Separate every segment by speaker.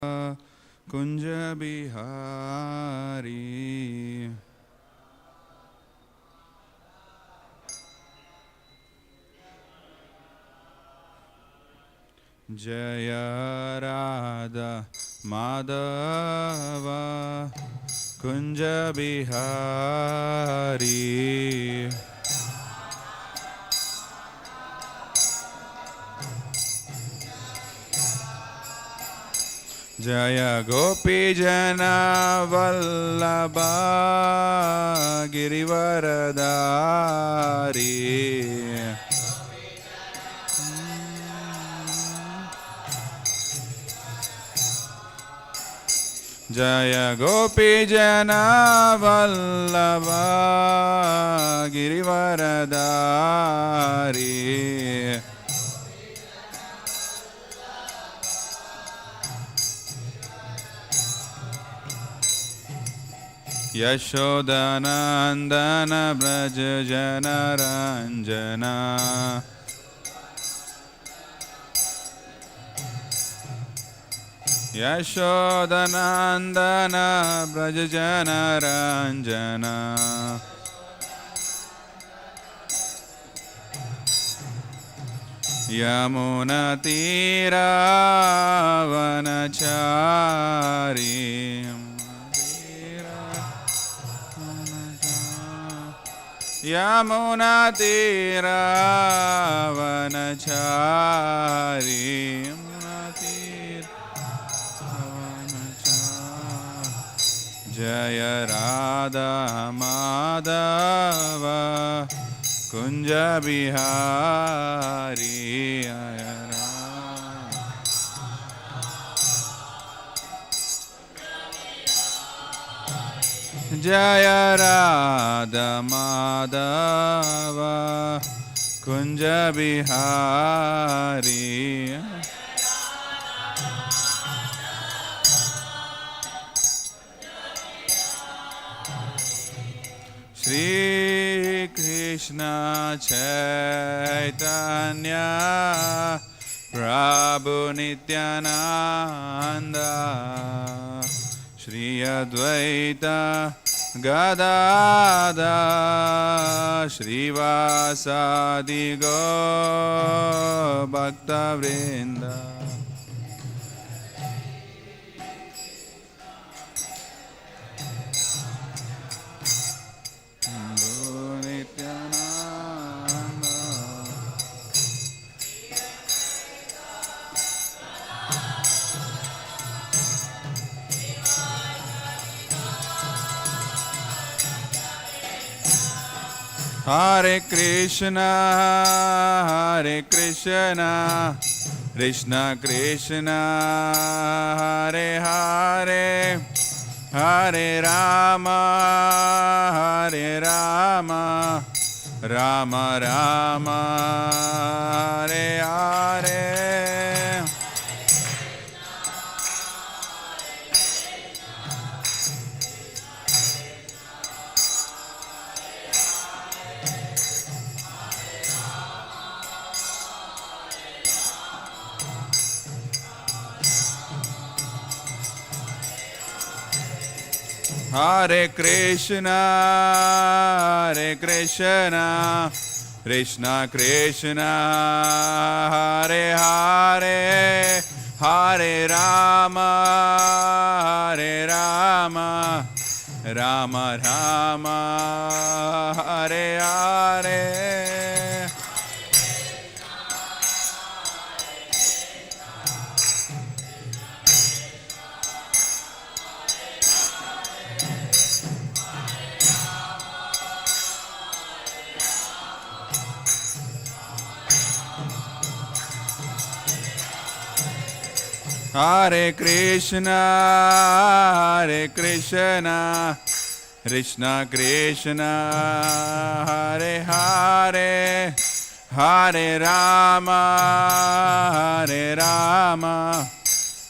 Speaker 1: Kunja Bihari. Jaya Radha Madhava Kunja Bihari. Jaya Gopi Jana Vallabha Girivaradari. Jaya Gopi Jana Vallabha Girivaradari. Yashodanandana Braja Jana Ranjana. Yashodanandana Braja Jana Ranjana. Yamuna Tira Vanachari. Yamuna Tira Vanachari. Jaya Radha Madhava Kunja Bihari. Jaya Radha Madhava Kunja Bihari. Shri Krishna Chaitanya Prabhu Nityananda Shri Advaita Gadada Shri Vyasadeva Bhakta Vrinda. Hare Krishna, Hare Krishna, Krishna Krishna, Hare Hare, Hare Rama, Hare Rama, Rama Rama, Hare Hare. Hare Krishna, Hare Krishna, Krishna Krishna, Hare Hare, Hare Rama, Hare Rama, Rama Rama, Hare Hare. Hare Krishna, Hare Krishna, Krishna Krishna, Hare Hare, Hare Rama, Hare Rama,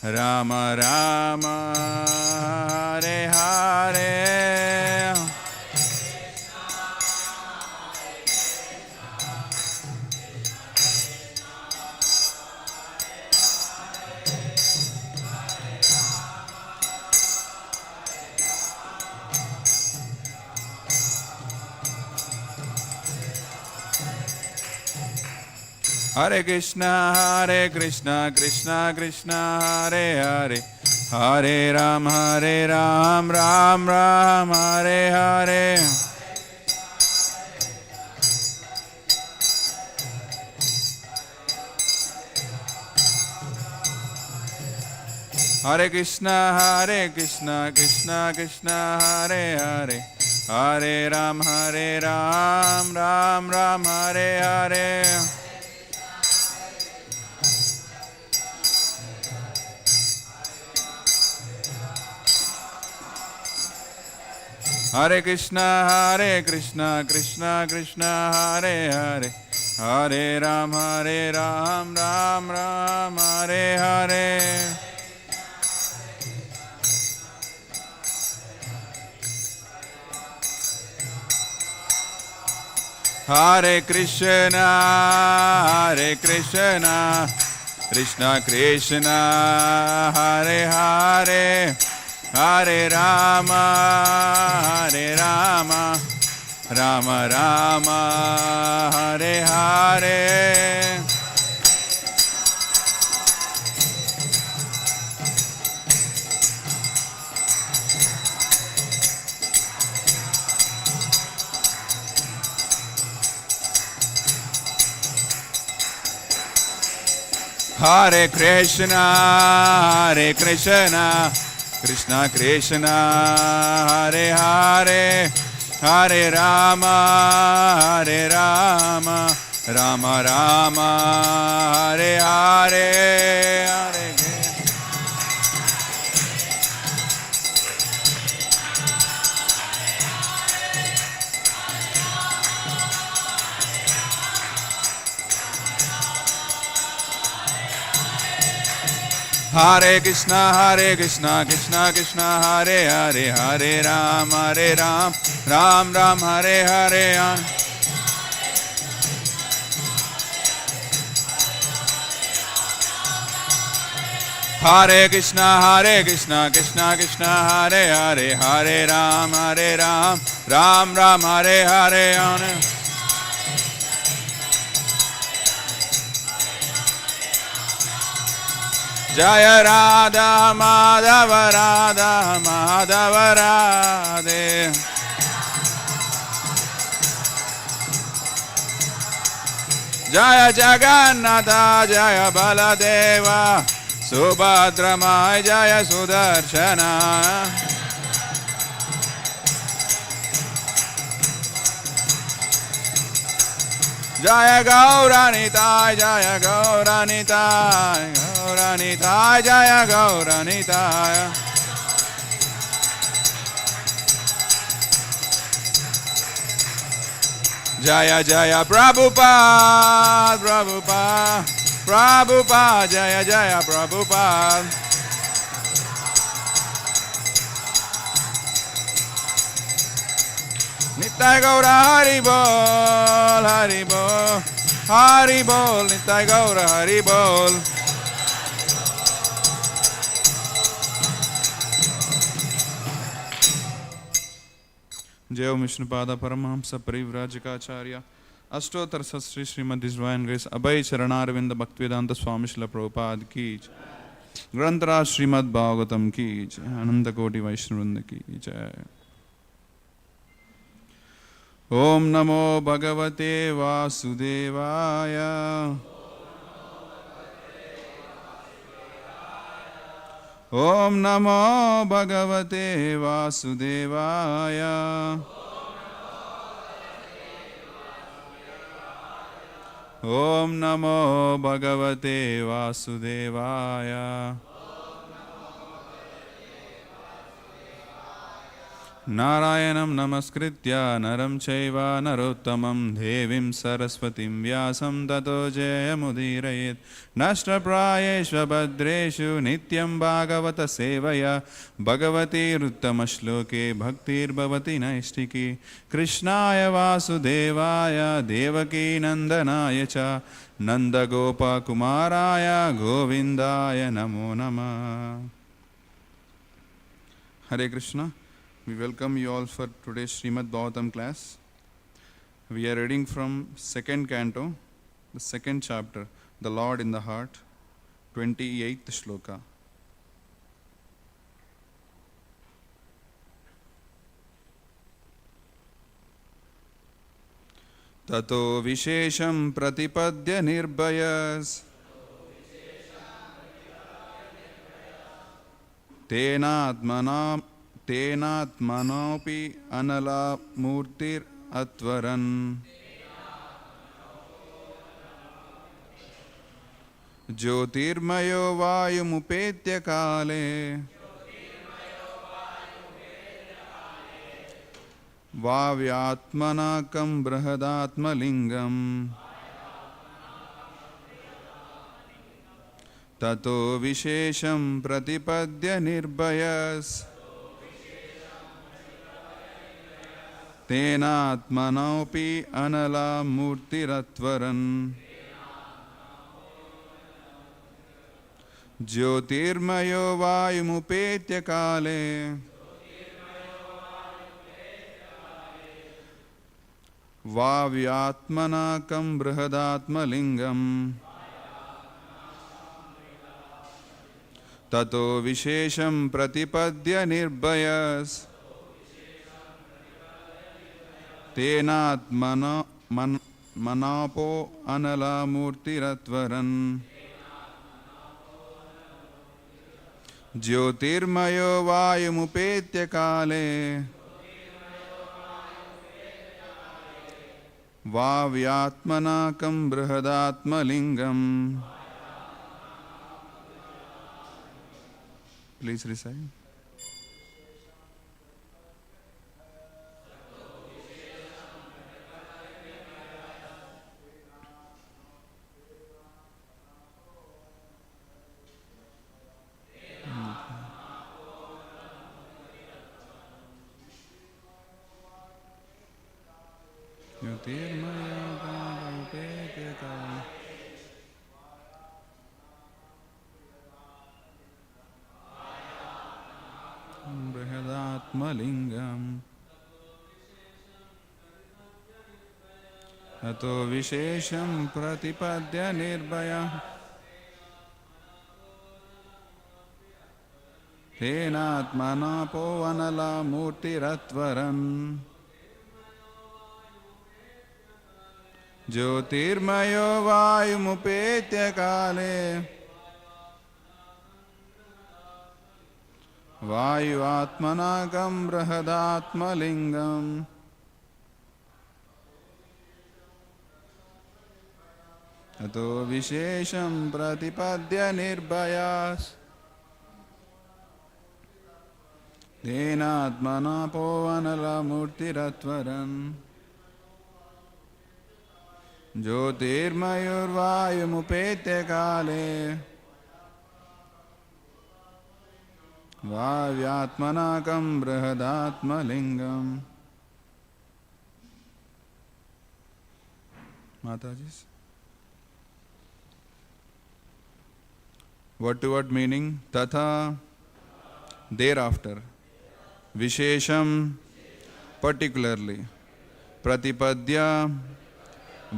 Speaker 1: Rama Rama, Hare Hare. Hare Krishna Krishna Krishna Hare Hare, Hare Ram, Ram Ram, Hare Hare. Hare Krishna Krishna Krishna Hare Hare, Hare Ram, Ram Ram, Hare Hare. Hare Krishna Krishna Krishna Hare Hare, Hare Ram, Ram Ram, Hare Hare. Hare Krishna Krishna Krishna Hare Hare, Hare Rama, Rama Rama, Hare Hare. Hare Krishna Krishna Krishna Hare Hare, Hare Rama, Rama Rama, Hare Hare, Hare Hare Krishna Krishna Krishna Hare Hare, Hare Ram, Ram Ram, Hare Hare. Hare Krishna Krishna Hare Hare, Hare Ram, Ram Ram, Hare Hare. Jaya Radha Madhava Radha Madhava Radhe. Jaya Jagannatha Jaya Baladeva Subhadra Mai Jaya Sudarshana. Jaya Gauranitai Jaya Gauranitai Gauranitai Jaya Gauranitai. Jaya Jaya Prabhupada Prabhupada Prabhupada Jaya Jaya Prabhupada. Nitai Gaura Hari Bol Hari Bol Hari Bol Nitai Gaura Hari Bol. Jai Om Vishnupada Paramahamsa Parivrajikacharya Ashtotar Sastri Srimad Divine Grace Abhay Charanarvinda Bhaktivedanta Swami Srila Prabhupada ki jai. Grantara Śrīmad-Bhāgavatam ki jai. Ananda Koti Vaishnavrinda ki jai. Om Namo Bhagavate Vasudevaya. Om Namo Bhagavate Vasudevaya. Om Namo Bhagavate Vasudevaya. Narayanam Namaskritya Naram Chaiva Narottamam Devim Saraswatim Vyasam Tato Jayamudirayet. Nashtra Prayeshva Bhadreshu Nityam Bhagavata Sevaya Bhagavati Ruttamashloke Bhaktir Bhavati Naistiki. Krishnaya Vasudevaya Devaki Nandanaya Cha Nanda Gopa Kumaraya Govindaya Namo Namah. Hare Krishna. We welcome you all for today's Śrīmad-Bhāgavatam class. We are reading from second canto, The second chapter, The Lord in the Heart, 28th shloka. Tato vishesham pratipadya nirbayas tenatmanopi anala murtir atvaran ज्योतिर्मयो वायुमुपेत्य काले वाव्यात्मनाकं बृहदात्मलिङ्गम् ततो विशेषं प्रतिपद्य निर्भयस् तेनात्मनोऽपि अनला मूर्तिरत्वरन् ज्योतिर्मयो वायुमुपेत्य काले वाव्यात्मनाकं बृहदात्मलिङ्गम् ततो विशेषं प्रतिपद्य निर्भयस् तेनात्मनापो अनला मूर्तिरत्वरन् ज्योतिर्मयो वायुमुपेत्य काले वाव्यात्मनाकं बृहदात्मलिङ्गम्. Please recite. ज्योतिर्मयो वायुमुपेत्य काले बृहदात्मलिङ्गम् ततो विशेषं प्रतिपद्य निर्भयः तेनात्मनापो अनला मूर्तिरत्वरन् ज्योतिर्मयो वायुमुपेत्य काले वायुआत्मनाकं बृहदात्मलिङ्गम् ततो विशेषं प्रतिपद्य निर्भयास् तेनात्मनापो अनला मूर्तिरत्वरन् ज्योतिर्मयोर्वायुमुपेत्य काले वाव्यात्मनाकं बृहदात्मलिङ्गम्. Mataji, word to word meaning. Tatha, thereafter. Vishesham, particularly. Pratipadya,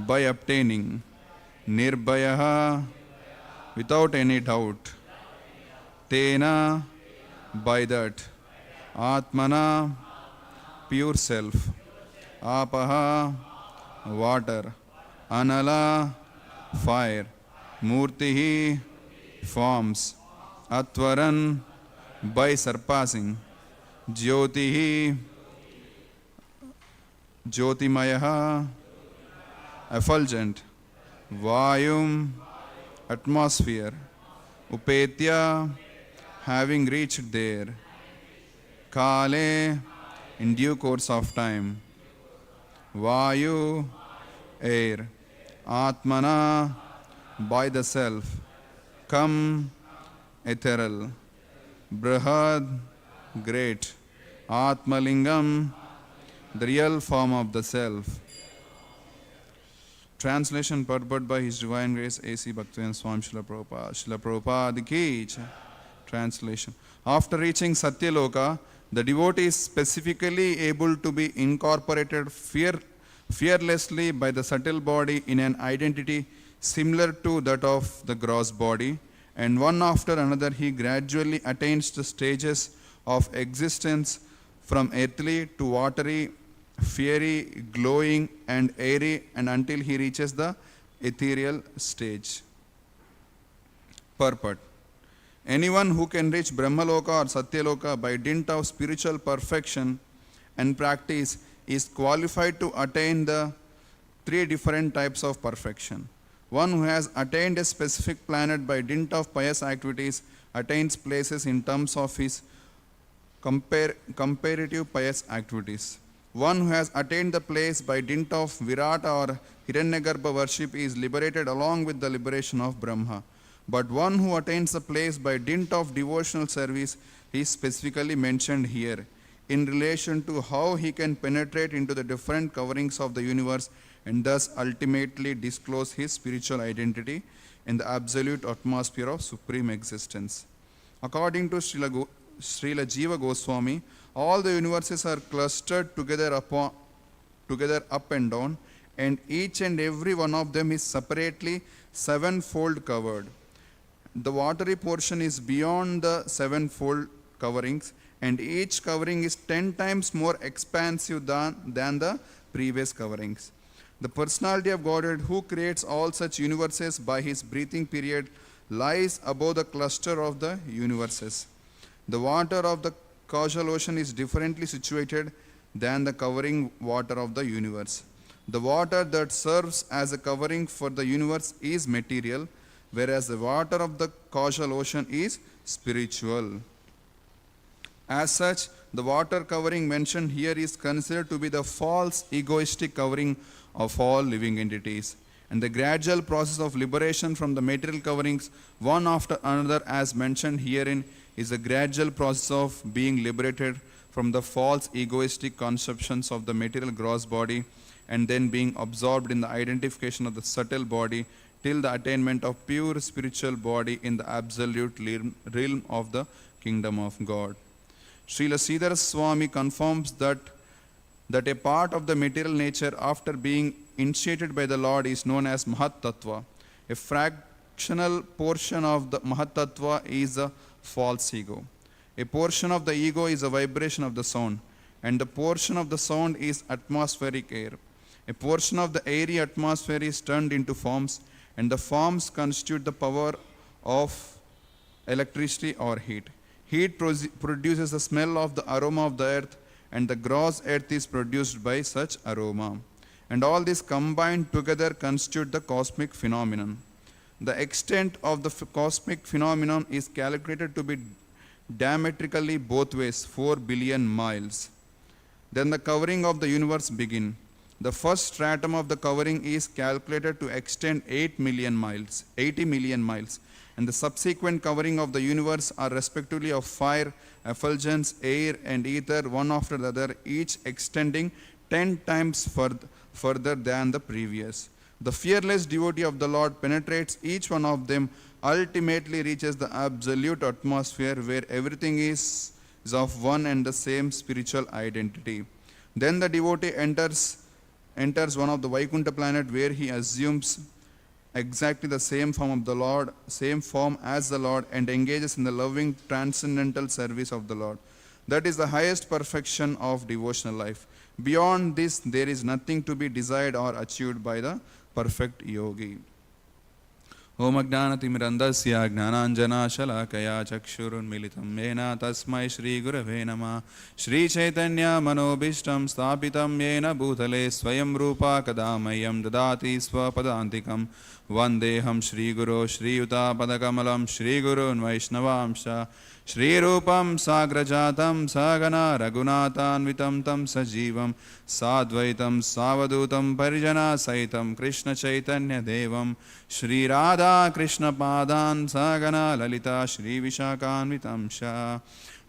Speaker 1: by obtaining. Nirbhayaha, without any doubt. Tena, by that. Atmana, pure self. Apaha, water. Anala, fire. Murtihi, forms. Atvaran, by surpassing. Jyotihi, Jyotimayaha, effulgent. Vayum, atmosphere. Upetya, having reached there. Kale, in due course of time. Vayu, air. Atmana, by the self. Kam, ethereal. Brahad, great. Atmalingam, the real form of the self. Translation purport by His Divine Grace A.C. Bhaktivinoda Swami Srila Prabhupada. Srila Prabhupada ki jai. Translation. After reaching Satyaloka, the devotee is specifically able to be incorporated fearlessly by the subtle body in an identity similar to that of the gross body, and one after another he gradually attains the stages of existence from earthly to watery, fiery, glowing, and airy, and until he reaches the ethereal stage. Purport. Anyone who can reach Brahmaloka or Satyaloka by dint of spiritual perfection and practice is qualified to attain the three different types of perfection. One who has attained a specific planet by dint of pious activities attains places in terms of his comparative pious activities. One who has attained the place by dint of Virata or Hiranyagarbha worship is liberated along with the liberation of Brahma. But one who attains the place by dint of devotional service is specifically mentioned here in relation to how he can penetrate into the different coverings of the universe and thus ultimately disclose his spiritual identity in the absolute atmosphere of supreme existence. According to Srila Jiva Goswami, all the universes are clustered together up and down, and each and every one of them is separately sevenfold covered. The watery portion is beyond the sevenfold coverings, and each covering is 10 times more expansive than the previous coverings. The personality of Godhead, who creates all such universes by his breathing period, lies above the cluster of the universes. The water of the causal ocean is differently situated than the covering water of the universe. The water that serves as a covering for the universe is material, whereas the water of the causal ocean is spiritual. As such, the water covering mentioned here is considered to be the false egoistic covering of all living entities. And the gradual process of liberation from the material coverings, one after another as mentioned herein, is a gradual process of being liberated from the false egoistic conceptions of the material gross body and then being absorbed in the identification of the subtle body till the attainment of pure spiritual body in the absolute realm of the kingdom of God. Srila Sridhar Swami confirms that a part of the material nature after being initiated by the Lord is known as Mahat Tattva. A fractional portion of the Mahat Tattva is a false ego. A portion of the ego is a vibration of the sound, and the portion of the sound is atmospheric air. A portion of the airy atmosphere is turned into forms, and the forms constitute the power of electricity or heat. Heat produces the smell of the aroma of the earth, and the gross earth is produced by such aroma. And all this combined together constitute the cosmic phenomenon. The extent of the cosmic phenomenon is calculated to be diametrically both ways, 4 billion miles. Then the covering of the universe begins. The first stratum of the covering is calculated to extend 80 million miles, and the subsequent covering of the universe are respectively of fire, effulgence, air, and ether, one after the other, each extending 10 times further than the previous. The fearless devotee of the Lord penetrates each one of them, ultimately reaches the absolute atmosphere where everything is of one and the same spiritual identity. Then the devotee enters one of the Vaikuntha planet where he assumes exactly the same form of the Lord, same form as the Lord, and engages in the loving transcendental service of the Lord. That is the highest perfection of devotional life. Beyond this, there is nothing to be desired or achieved by the perfect yogi. Om Ajnanatimirandasya Gnananjana Shalakaya Chakshurunmilitam Yena Tasmai Shri Gurave Namah Shri Chaitanya Manobishtam Sthapitam Yena Bhutale Swayam Rupa Kadamayam Dadati Swapadantikam Vandeham Shri Guru Shri Yuta Padakamalam Shri Gurun Vaishnavamsha Shri Rupam Sagrajatam Sagana Raghunathanvitam Tam Sajivam Sadvaitam Savadutam Parijana Saitam Krishna Chaitanya Devam Shri Radha Krishna Padan Sagana Lalita Shri Vishakanvitam Sha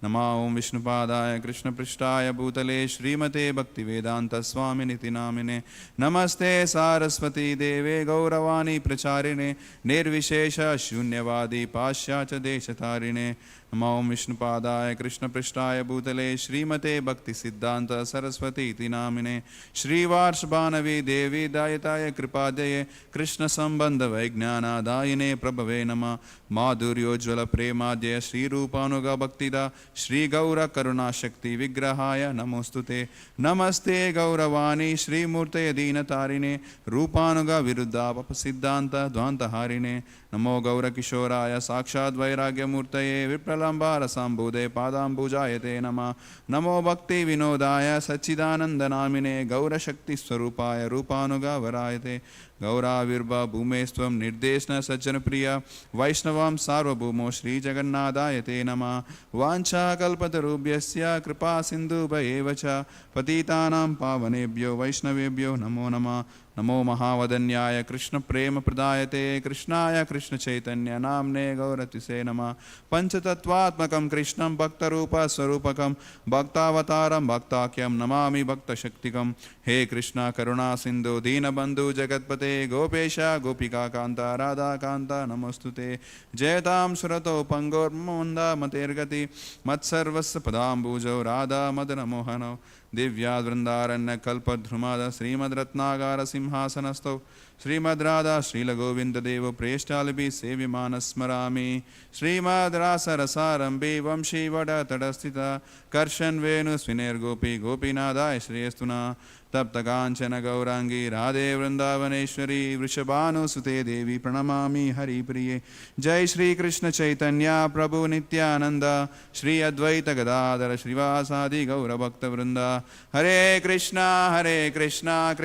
Speaker 1: Nama Om Vishnupadaya Krishna Prishtaya Bhutale Śrīmate Bhaktivedanta Swami Niti Namine Namaste Saraswati Deve Gauravani Pracharine Nirvishesha Shunyavadi Pashyacha Deshatarine Namo Vishnupadaya Krishna Prishtaya Bhutale Srimate Bhakti Siddhanta Saraswati Iti Namine Shri Varshabhanavi Devi Dayataya Kripadaye Krishna Sambandha Vijnana Dayine Prabhave Nama Madhuryojvala Premadya Shri Rupanuga Bhaktida Shri Gaura Karuna Shakti Vigrahaya Namostute Namaste Gauravani Shri Murte Dina Tarine Rupanuga Viruddha Papasiddhanta Dvanta Harine Namo Gaura Kishoraya Sakshad Vairagya Murtaye Vipralambara Sambhude Padambujayate Nama Namo Bhakti Vinodaya Sachidananda Namine Gaura Shakti Swarupaya Rupanuga Varayate Gaura Virba Bhumestvam Nirdeshna Sajjana Priya Vaishnavam Sarva Bhumo Shri Jagannadayate Nama Vancha Kalpatarubhyasya Kripa Sindhu Bhayevacha Patitanam Pavanebhyo Vaishnavebhyo Namo Nama Namo Mahavadanyaya Krishna Prema Pradayate Krishnaya Krishna Chaitanya Namne Gauratise Nama Panchatattvatmakam Krishnam Bhaktarupa Swarupakam Bhaktavataram Bhaktakyam Namami Bhakta Shaktikam He Krishna Karuna Sindhu Deenabandhu Jagatpate Gopesha Gopika Kanta Radha Kanta Namostute Jayatam Surato Pangor Munda Matergati Matsarvasya Padambujo Radha Madana Mohano Divya Vrindaranya Kalpadhrumada Srimad Ratnagara Simhasanasto Srimad Radha Srila Govinda Devo Preshtalibi Sevimanas Smarami Srimad Rasa Rasarambi Vamshi Vada Tadastita Karshan Venus Viner Gopi Gopinada Shriyastuna Tapta Kanchana Gaurangi Radhe Vrindavaneshwari Vrishabhanu Sute Devi Pranamami Hari Priye Jai Shri Krishna Chaitanya Prabhu Nityananda Shri Advaita Gadadara Shrivasadi Gaura Bhakta Vrinda Hare Krishna Krishna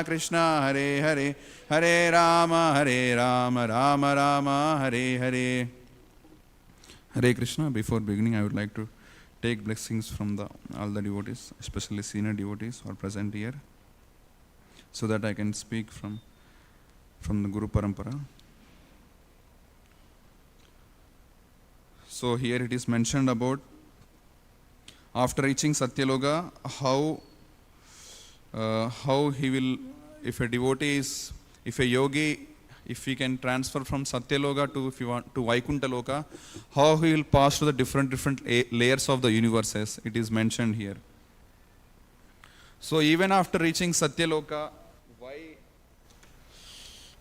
Speaker 1: Krishna Hare Hare Hare Rama Rama Rama Hare Hare. Hare Krishna. Before beginning, I would like to take blessings from all the devotees, especially senior devotees who are present here, so that I can speak from the Guru Parampara. So here it is mentioned about after reaching Satyaloka, how he will, if a devotee is, if a yogi, if he can transfer from Satyaloka to, if you want, to Vaikuntha Loka, how he will pass to the different layers of the universes. It is mentioned here. So even after reaching Satyaloka,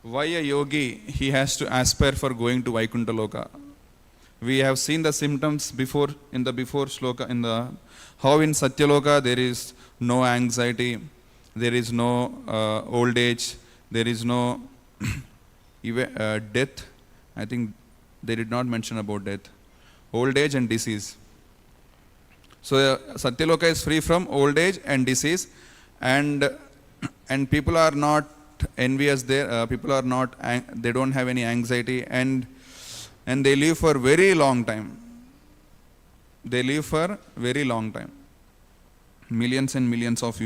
Speaker 1: why a yogi, he has to aspire for going to Vaikuntha Loka? We have seen the symptoms before in the before shloka, in the how in Satyaloka there is no anxiety, there is no old age, there is no death. I think they did not mention about death, old age and disease. So Satyaloka is free from old age and disease, and people are not envious there. People are not, they don't have any anxiety, and they live for very long time. They live for very long time, millions and millions of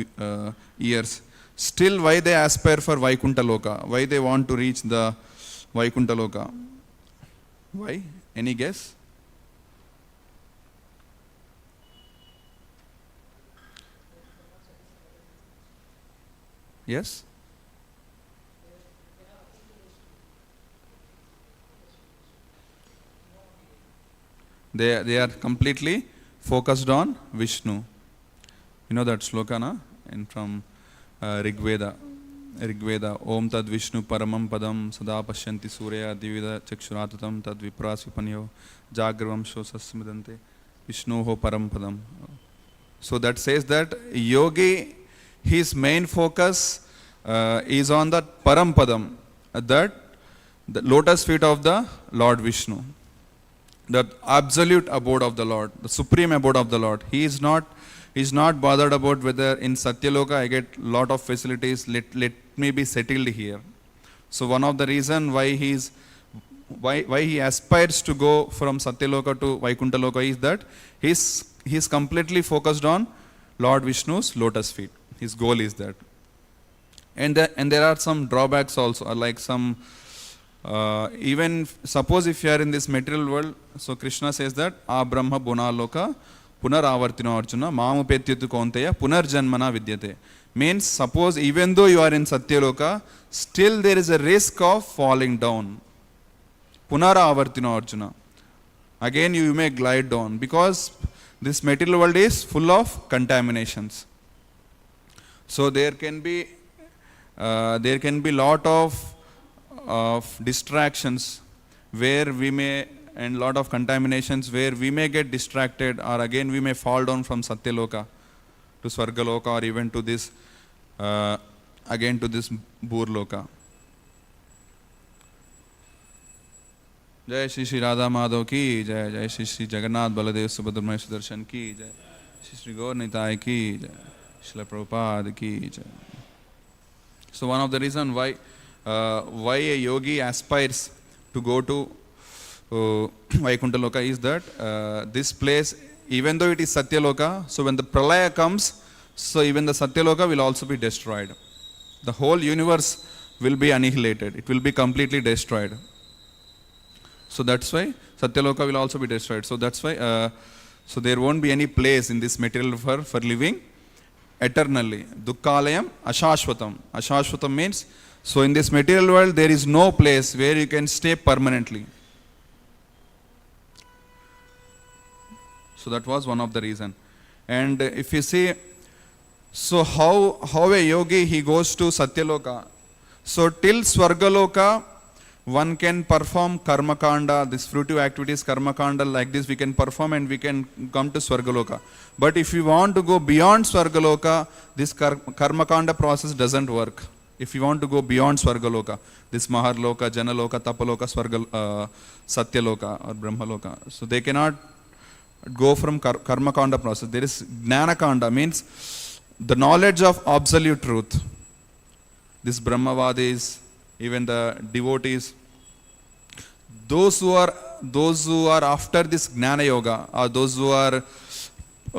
Speaker 1: years. Still, why they aspire for Vaikuntha Loka? Why they want to reach the Vaikuntha Loka? Why? Any guess? Yes? They are completely focused on Vishnu. You know that sloka, na? And from Rigveda, Om Tad Vishnu Paramam Padam Sada Pashyanti Surya Divida Chakshuratatam Tad Viprasvipanyo Jagravam Shosasmidante Vishnu Ho Param Padam. So that says that yogi, his main focus is on that Param Padam, that the lotus feet of the Lord Vishnu, the absolute abode of the Lord, the supreme abode of the Lord. He is not bothered about whether in Satyaloka I get lot of facilities, let me be settled here. So one of the reason why he aspires to go from Satyaloka to Vaikuntha Loka is that he's completely focused on Lord Vishnu's lotus feet. His goal is that. And there are some drawbacks also, like some even suppose if you are in this material world, so Krishna says that A Brahma Buna Loka Punaravartino Arjuna Mamu Petyatu Konteya Punarjanmana Vidyate. Means suppose even though you are in Satyaloka, still there is a risk of falling down. Punaravartino Arjuna. again you may glide down, because this material world is full of contaminations. So there can be lot of distractions where we may, and lot of contaminations where we may get distracted, or again we may fall down from Satyaloka to Swargaloka, or even to this again to this Burloka. Jai Shri Shri Radha Madhav ki Jai, Jai Shri Shri Jagannath Baladev Subhadra Mahesh Darshan ki Jai, Shri Shri Gaur Nitai ki Jai, Srila Prabhupada ki Jai. So one of the reasons why a yogi aspires to go to Vaikuntha Loka is that this place, even though it is Satyaloka, so when the Pralaya comes, so even the Satyaloka will also be destroyed. The whole universe will be annihilated. It will be completely destroyed. So that's why Satyaloka will also be destroyed. So that's why, so there won't be any place in this material for living eternally. Dukkhalayam ashashvatam. Ashashvatam means, so in this material world there is no place where you can stay permanently. So that was one of the reason. And if you see, so how a yogi, he goes to Satyaloka. So till Swargaloka, one can perform karma kanda, this fruitive activities, karma kanda, like this we can perform and we can come to Swargaloka. But if we want to go beyond Swargaloka, this karma kanda process doesn't work. If you want to go beyond Swargaloka, this Maharloka, Janaloka, Tapaloka, Satyaloka or Brahmaloka, so they cannot go from karma kanda process. There is jnana kanda, means the knowledge of absolute truth. This Brahmavadis, even the devotees, those who are after this Jnana Yoga, or those who are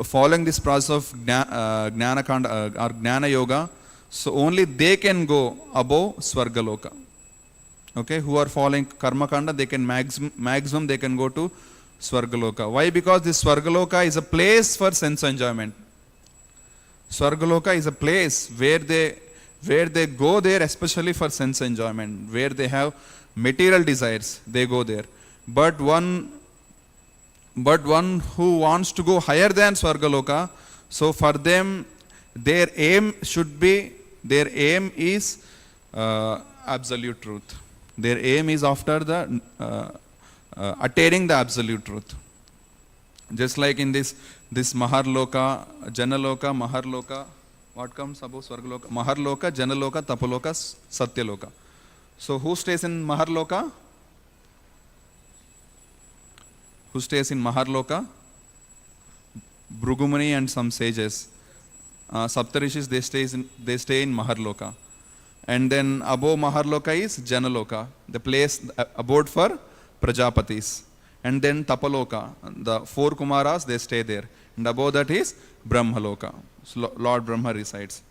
Speaker 1: following this process of Jnana Kanda or Jnana Yoga, so only they can go above Swargaloka. Okay, who are following Karma Kanda, they can maximum they can go to Swargaloka. Why? Because this Swargaloka is a place for sense enjoyment. Swargaloka is a place where they go there especially for sense enjoyment, where they have material desires, they go there. But one who wants to go higher than Swargaloka, so for them their aim is absolute truth. Their aim is after the attaining the absolute truth. Just like in this Maharloka, Janaloka, Maharloka, what comes above Swargaloka? Maharloka, Janaloka, Tapaloka, Satyaloka. So who stays in Maharloka? Who stays in Maharloka? Bhrugumuni and some sages. Saptarishis, they stay in Maharloka. And then above Maharloka is Janaloka, the place, abode for Prajapatis. And then Tapaloka, the 4 Kumaras, they stay there. And above that is Brahmaloka. So Lord Brahma resides.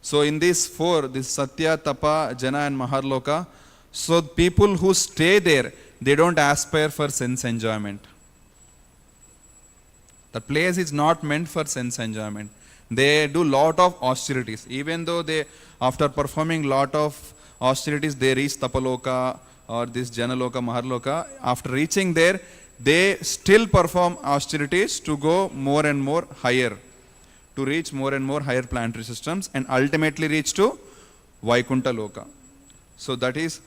Speaker 1: So in these 4, this Satya, Tapa, Jana and Maharloka, so people who stay there, they don't aspire for sense enjoyment. The place is not meant for sense enjoyment. They do lot of austerities. Even though they, after performing lot of austerities, they reach Tapaloka or this Janaloka, Maharloka. After reaching there, they still perform austerities to go more and more higher, to reach more and more higher planetary systems and ultimately reach to Vaikuntha Loka. So that is,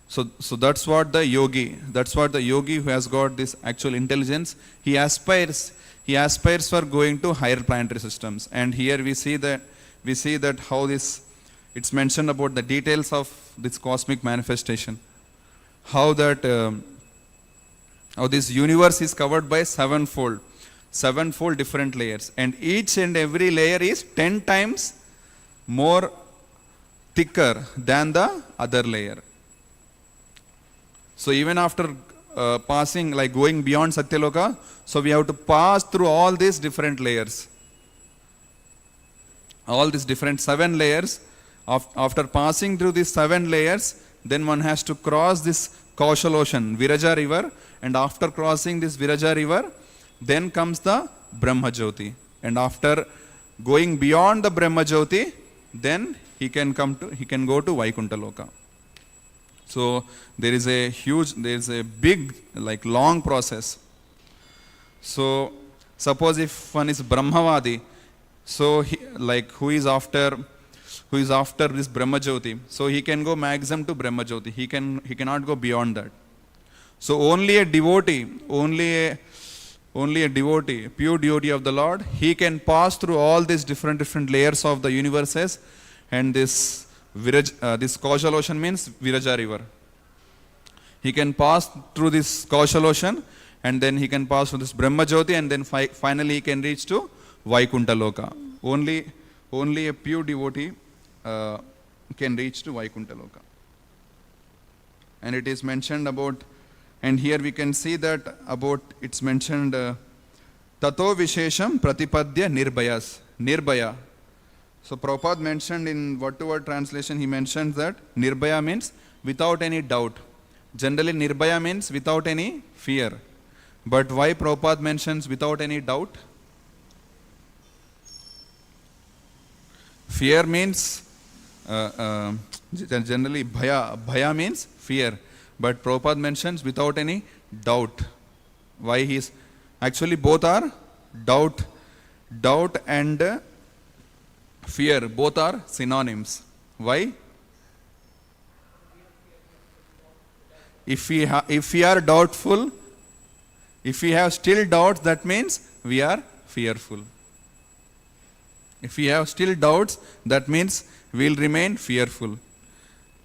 Speaker 1: so that's what the yogi who has got this actual intelligence, he aspires for going to higher planetary systems. And here we see that how this, it's mentioned about the details of this cosmic manifestation, how this universe is covered by sevenfold different layers, and each and every layer is 10 times more thicker than the other layer. So even after passing, like going beyond Satyaloka, so we have to pass through all these different layers, all these different 7 layers. After passing through these 7 layers, then one has to cross this Kaushal ocean, Viraja river, and after crossing this Viraja river, then comes the Brahma Jyoti. And after going beyond the Brahma Jyoti, then he can go to Vaikuntha Loka. So there is a big, like long process. So suppose if one is Brahmavadi, so who is after this Brahma Jyoti, so he can go maximum to Brahma Jyoti. He cannot go beyond that. So only a devotee, pure devotee of the Lord, he can pass through all these different layers of the universes, and this causal ocean means Viraja river. He can pass through this causal ocean, and then he can pass through this Brahma Jyoti, and then finally he can reach to Vaikuntha Loka. Only a pure devotee can reach to Vaikuntha Loka. And it is mentioned about, and here we can see that about, it's mentioned Tato Vishesham Pratipadya Nirbhaya. So Prabhupada mentioned in word-to-word translation, he mentioned that Nirbhaya means without any doubt. Generally Nirbhaya means without any fear. But why Prabhupada mentions without any doubt? Fear means, generally bhaya means fear. But Prabhupada mentions without any doubt. Why actually both are doubt and fear, both are synonyms. Why? If we are doubtful, if we have still doubts, that means we are fearful. If we have still doubts, that means we will remain fearful.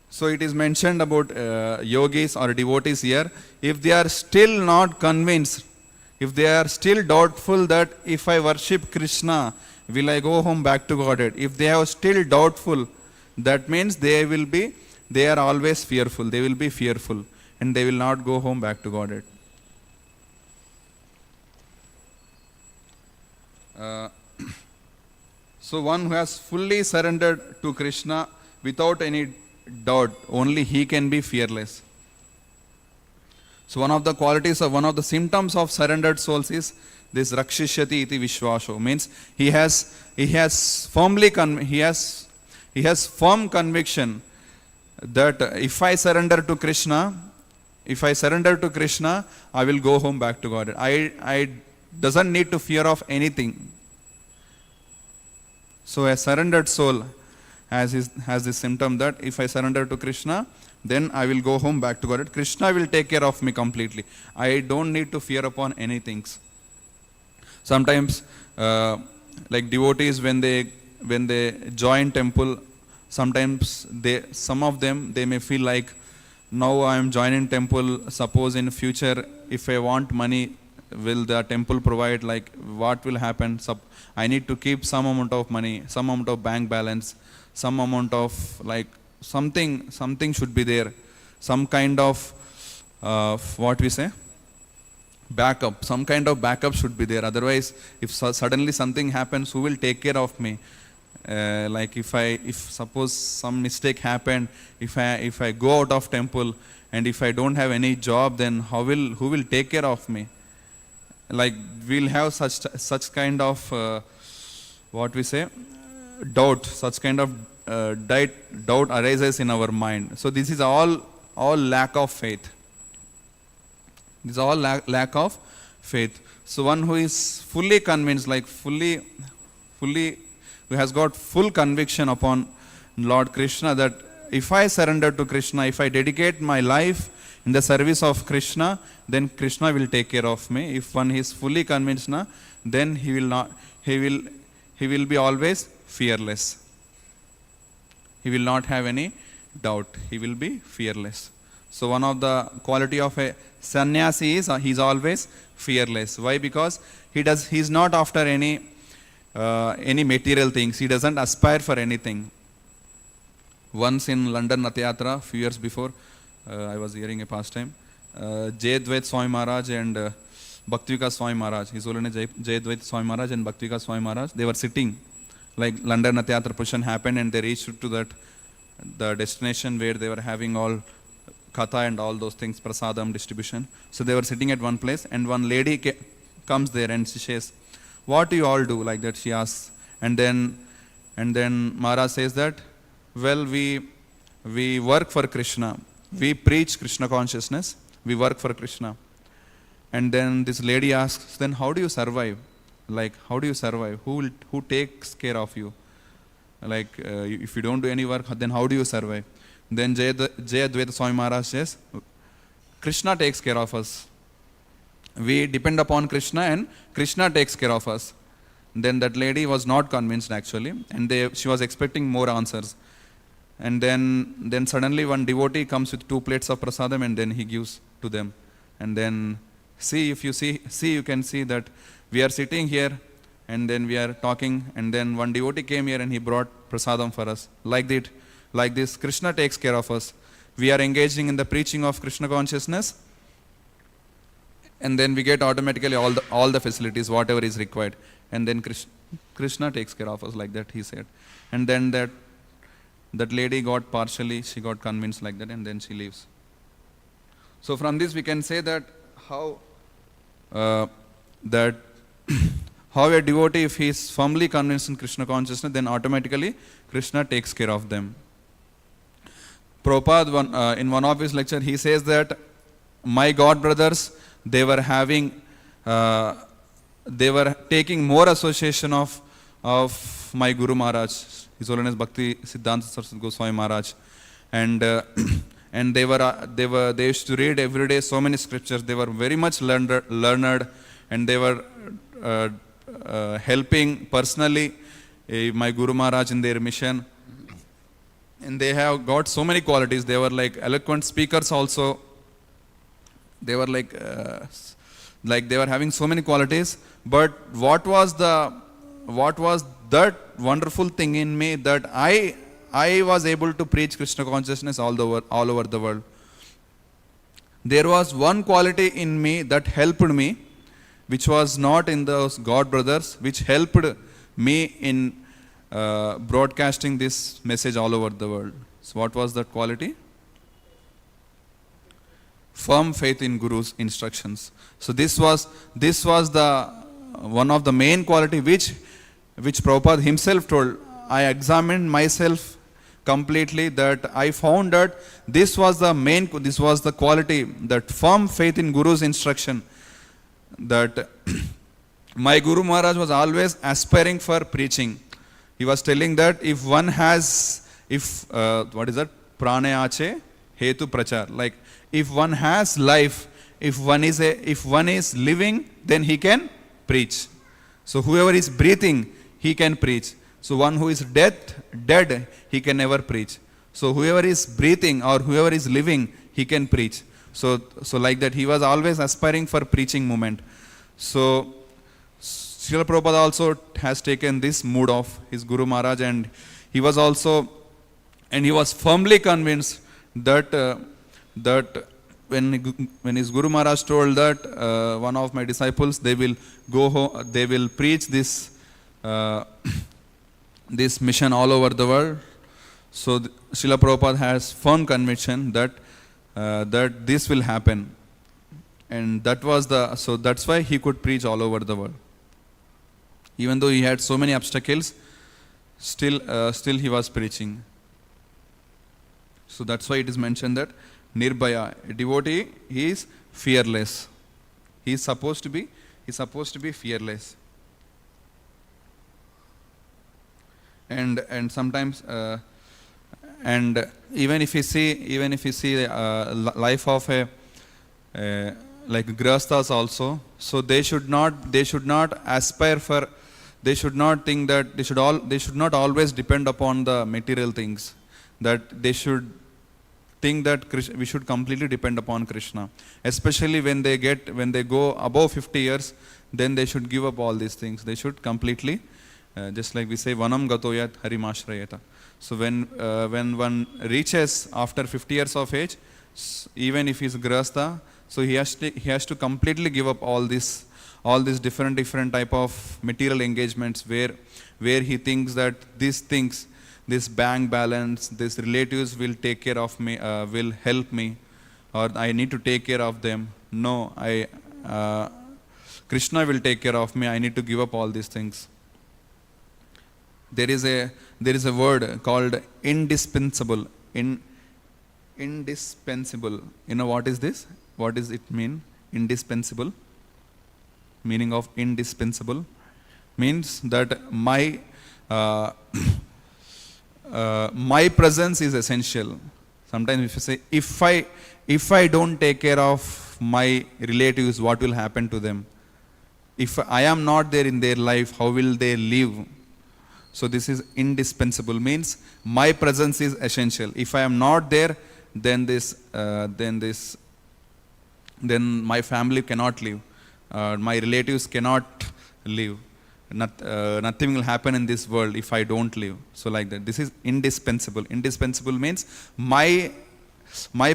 Speaker 1: So it is mentioned about yogis or devotees here. If they are still not convinced, if they are still doubtful that if I worship Krishna, will I go home back to Godhead? If they are still doubtful, that means they are always fearful. They will be fearful and they will not go home back to Godhead. So one who has fully surrendered to Krishna without any doubt, only he can be fearless. So one of the qualities of, one of the symptoms of surrendered souls is this rakshishyati iti vishvasho, means he has firm conviction that if I surrender to Krishna, I will go home back to God. I doesn't need to fear of anything. So a surrendered soul has this symptom that if I surrender to Krishna, then I will go home back to God. Krishna will take care of me completely. I don't need to fear upon anything. Sometimes, like devotees, when they join temple, sometimes some of them may feel like, now I am joining temple. Suppose in future, if I want money, will the temple provide? Like, what will happen? I need to keep some amount of money, some amount of bank balance, some amount of like something should be there, some kind of backup, some kind of backup should be there. Otherwise, if suddenly something happens, who will take care of me? Like if suppose some mistake happened, if I go out of temple and if I don't have any job, then who will take care of me? Like we'll have such kind of doubt, such kind of doubt arises in our mind. So this is all lack of faith. This is all lack of faith. So one who is fully convinced, like fully who has got full conviction upon Lord Krishna, that if I surrender to Krishna, if I dedicate my life in the service of Krishna, then Krishna will take care of me. If one is fully convinced, then he will be always fearless. He will not have any doubt. He will be fearless. So one of the quality of a sannyasi is he is always fearless. Why? Because he is not after any material things. He doesn't aspire for anything. Once in London Natyatra, few years before, I was hearing a pastime. Jayadvaita Swami Maharaj and Bhaktivika Swami Maharaj, His Holiness Jayadvaita Swami Maharaj and Bhaktivika Swami Maharaj, they were sitting. Like London Natyatra procession happened and they reached to the destination where they were having all katha and all those things, prasadam distribution. So they were sitting at one place and one lady comes there and she says, "What do you all do?" Like that she asks. And then Maharaj says that, "Well, we work for Krishna. we preach Krishna consciousness, we work for Krishna. And then this lady asks, then how do you survive? Like, how do you survive? Who takes care of you? Like, if you don't do any work, then how do you survive? Then Jayadvaita Swami Maharaj says, Krishna takes care of us. We depend upon Krishna and Krishna takes care of us. Then that lady was not convinced actually, and she was expecting more answers. And then suddenly one devotee comes with 2 plates of prasadam and then he gives to them. And then you can see that we are sitting here and then we are talking, and then one devotee came here and he brought prasadam for us. Like this, Krishna takes care of us. We are engaging in the preaching of Krishna consciousness, and then we get automatically all the facilities, whatever is required. And then Krishna takes care of us, like that he said. And then that lady she got convinced like that, and then she leaves. So from this we can say that how a devotee, if he is firmly convinced in Krishna consciousness, then automatically Krishna takes care of them. Prabhupada, in one of his lectures, he says that my God brothers, they were taking more association of my Guru Maharaj, His Holiness Bhakti Siddhanta Saraswati Goswami Maharaj, and they used to read every day so many scriptures. They were very much learned, and they were helping personally my Guru Maharaj in their mission. And they have got so many qualities. They were like eloquent speakers also. They were like they were having so many qualities. But what was that wonderful thing in me, that I was able to preach Krishna consciousness all over the world. There was one quality in me that helped me, which was not in those God brothers, which helped me in broadcasting this message all over the world. So what was that quality? Firm faith in Guru's instructions. So this was the one of the main quality which Prabhupada himself told. I examined myself completely, that I found that this was the quality, that firm faith in Guru's instruction, that my Guru Maharaj was always aspiring for preaching. He was telling that if one has, what is that? Pranayache hetu prachar. Like, if one has life, if one is living, then he can preach. So whoever is breathing, he can preach. So one who is dead, he can never preach. So whoever is breathing or whoever is living, he can preach. So like that, he was always aspiring for preaching movement. So Srila Prabhupada also has taken this mood of his Guru Maharaj, and he was firmly convinced that when his Guru Maharaj told that one of my disciples, they will go home, they will preach this mission all over the world. So Srila Prabhupada has firm conviction that this will happen, and that's why he could preach all over the world. Even though he had so many obstacles, still he was preaching. So that's why it is mentioned that Nirbhaya, a devotee, he is fearless. He is supposed to be fearless. And sometimes and even if you see life of a like grihasthas also, so they should not aspire for, they should not think that they should not always depend upon the material things, that they should think that we should completely depend upon Krishna. Especially when they go above 50 years, then they should give up all these things. They should completely, just like we say, vanam gatoyat harimashrayata. So when one reaches after 50 years of age, even if he is grihastha, so he has to completely give up all these different type of material engagements where he thinks that these things, this bank balance, these relatives will take care of me, will help me, or I need to take care of them. No, Krishna will take care of me. I need to give up all these things. There is a word called indispensable. indispensable. You know what is this? What does it mean? Indispensable. Meaning of indispensable means that my my presence is essential. Sometimes if you say, if I don't take care of my relatives, what will happen to them? If I am not there in their life, how will they live? So this is indispensable, means my presence is essential. If I am not there, then my family cannot live. My relatives cannot live. Nothing will happen in this world if I don't live. So like that. This is indispensable. Indispensable means my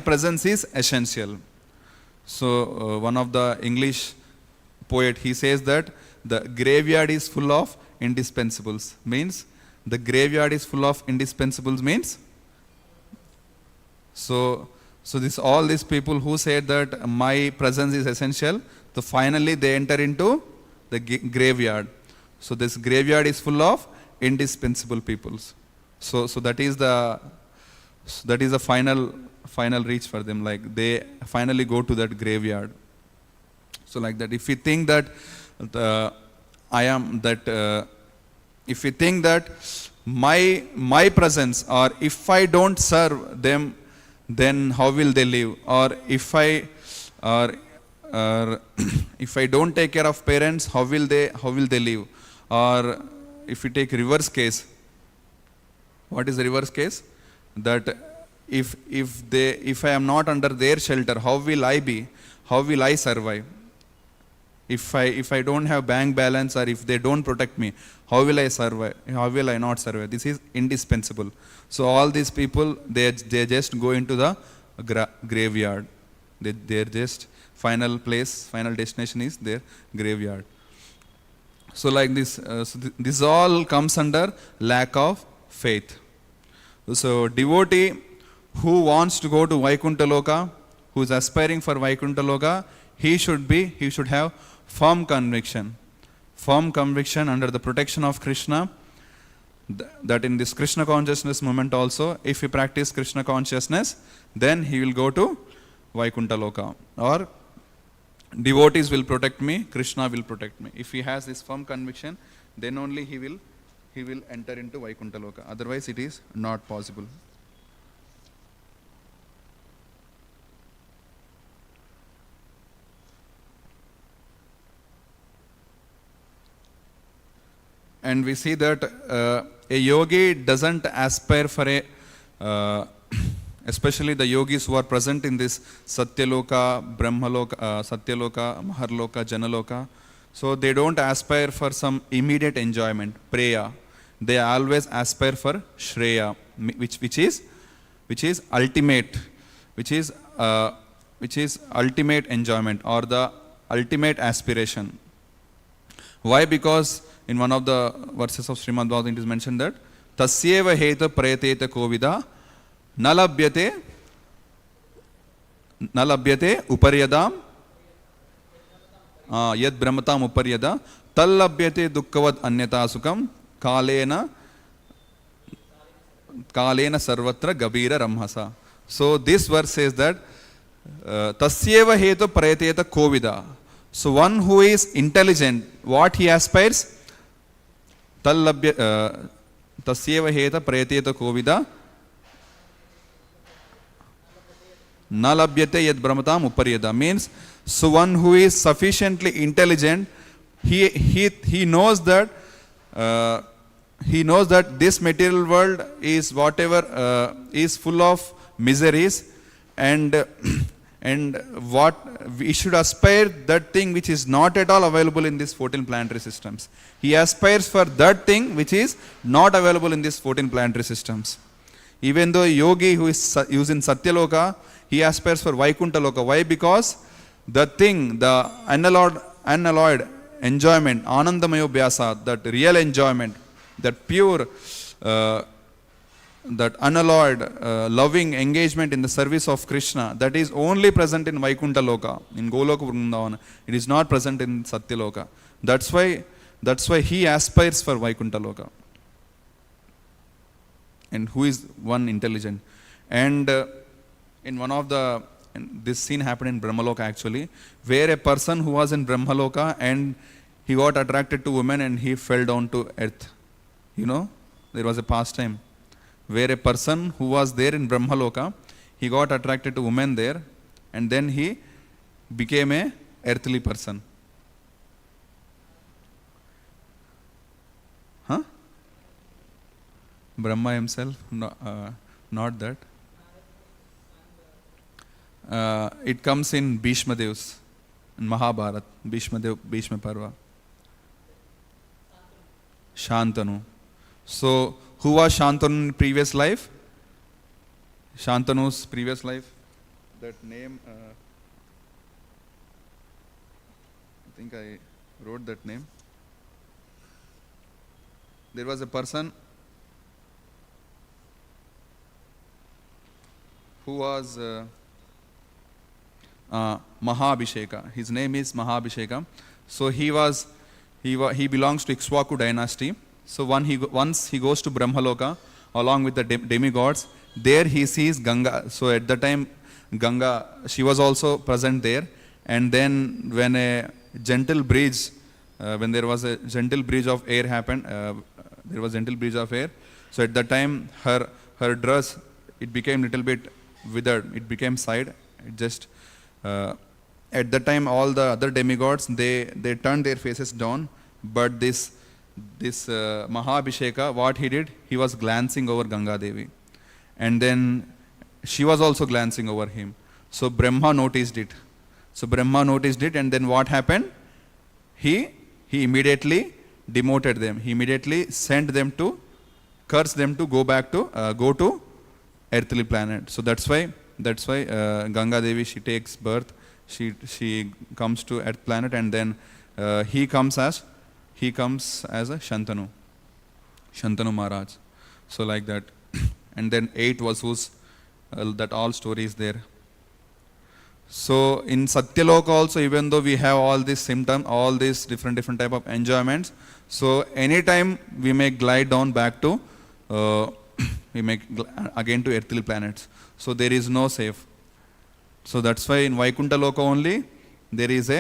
Speaker 1: presence is essential. So one of the English poet, he says that the graveyard is full of indispensables. Means the graveyard is full of indispensables means. So all these people who said that my presence is essential, so finally they enter into the graveyard. So this graveyard is full of indispensable peoples. So that is the final reach for them. Like they finally go to that graveyard. So like that, if we think that if we think that my presence, or if I don't serve them, then how will they live? Or if I don't take care of parents, how will they live? Or if we take reverse case, what is the reverse case? That if I am not under their shelter, how will I be? How will I survive? If I don't have bank balance, or if they don't protect me, how will I survive? How will I not survive? This is indispensable. So all these people, they just go into the graveyard. They're just final destination is their graveyard. So like this, this all comes under lack of faith. So devotee who wants to go to Vaikuntha Loka, who is aspiring for Vaikuntha Loka, he should have firm conviction under the protection of Krishna, that in this Krishna consciousness moment also, if he practice Krishna consciousness, then he will go to Vaikuntha Loka. Or devotees will protect me, Krishna will protect me. If he has this firm conviction, then only he will enter into Vaikuntha Loka. Otherwise it is not possible. And we see that a yogi doesn't aspire for especially the yogis who are present in this Satyaloka, Brahmaloka, Satyaloka, Maharloka, Janaloka. So they don't aspire for some immediate enjoyment, Priya. They always aspire for Shreya, which is ultimate, which is ultimate enjoyment, or the ultimate aspiration. Why? Because in one of the verses of Śrīmad-Bhāgavatam it is mentioned that Tasyeva heta prayateta kovida nalabhyate uparyadam yad brahmatam uparyada tallabhyate dukkavad anyata sukam kalena sarvatra gabira ramhasa. So this verse says that Tasyeva heta prayateta kovida. So one who is intelligent, what he aspires? Tasyeva heta prayateta kovida nalabhyate yad brahmatam uparyada. Means, so one who is sufficiently intelligent, he knows that this material world is whatever is full of miseries, and what we should aspire that thing which is not at all available in these 14 planetary systems. He aspires for that thing which is not available in these 14 planetary systems. Even though a yogi who is in Satyaloka, he aspires for Vaikuntha Loka. Why? Because the thing, the unalloyed enjoyment, Anandamayo Vyasa, that real enjoyment, that pure, that unalloyed, loving engagement in the service of Krishna, that is only present in Vaikuntha Loka, in Goloka Vrindavana. It is not present in Satyaloka. That's why he aspires for Vaikuntha Loka. And who is one intelligent? And in one of the, this scene happened in Brahmaloka actually, where a person who was in Brahmaloka and he got attracted to women and he fell down to earth. You know, there was a pastime where a person who was there in Brahmaloka, he got attracted to women there and then he became a earthly person. Huh? Brahma himself? No, not that. It comes in Bhishma Dev's, in Mahabharata, Bhishma Parva. Shantanu. So, who was Shantanu in previous life? Shantanu's previous life? That name, I think I wrote that name. There was a person who was Mahabhisheka. His name is Mahabhisheka. So he belongs to Ikshvaku dynasty. So once he goes to Brahmaloka along with the demigods, there he sees Ganga. So at the time Ganga, she was also present there. And then when a gentle breeze, when there was a gentle breeze of air happened, there was gentle breeze of air. So at that time her dress, it became little bit withered. It became side. It just at that time all the other demigods, they turned their faces down. But this Mahabhisheka, what he did, he was glancing over Ganga Devi. And then she was also glancing over him. So Brahma noticed it. And then what happened? He immediately demoted them. He immediately sent them to, cursed them to go to earthly planet. So that's why Ganga Devi, she takes birth. She comes to earth planet, and then he comes as a Shantanu Maharaj. So like that. And then 8 Vasus, that all story is there. So in Satyaloka also, even though we have all these symptoms, all these different type of enjoyments, so anytime we may glide down back to, again to earthly planets. So there is no safe. So that's why in Vaikuntha Loka only, there is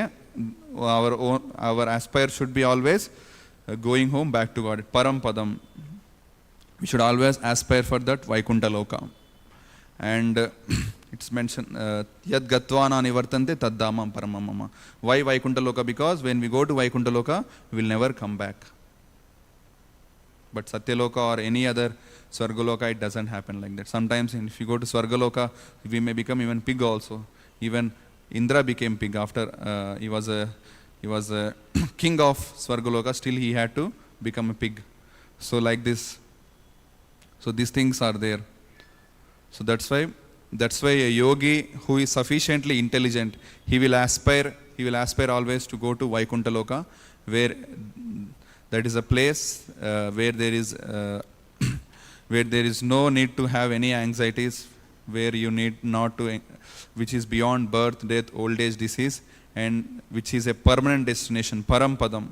Speaker 1: our aspire should be always going home back to God. Parampadam. We should always aspire for that Vaikuntha Loka. And it's mentioned, Yad Gatvana Nivartante Taddamam Paramamama. Why Vaikuntha Loka? Because when we go to Vaikuntha Loka, we will never come back. But Satyaloka or any other Swargaloka, it doesn't happen like that. Sometimes if you go to Swargaloka, we may become even pig also. Even Indra became pig after he was a king of Swargaloka, still he had to become a pig. So like this. So these things are there. So that's why a yogi who is sufficiently intelligent, he will aspire always to go to Vaikuntha Loka, where that is a place where there is no need to have any anxieties, where you need not to, which is beyond birth, death, old age, disease, and which is a permanent destination, Parampadam,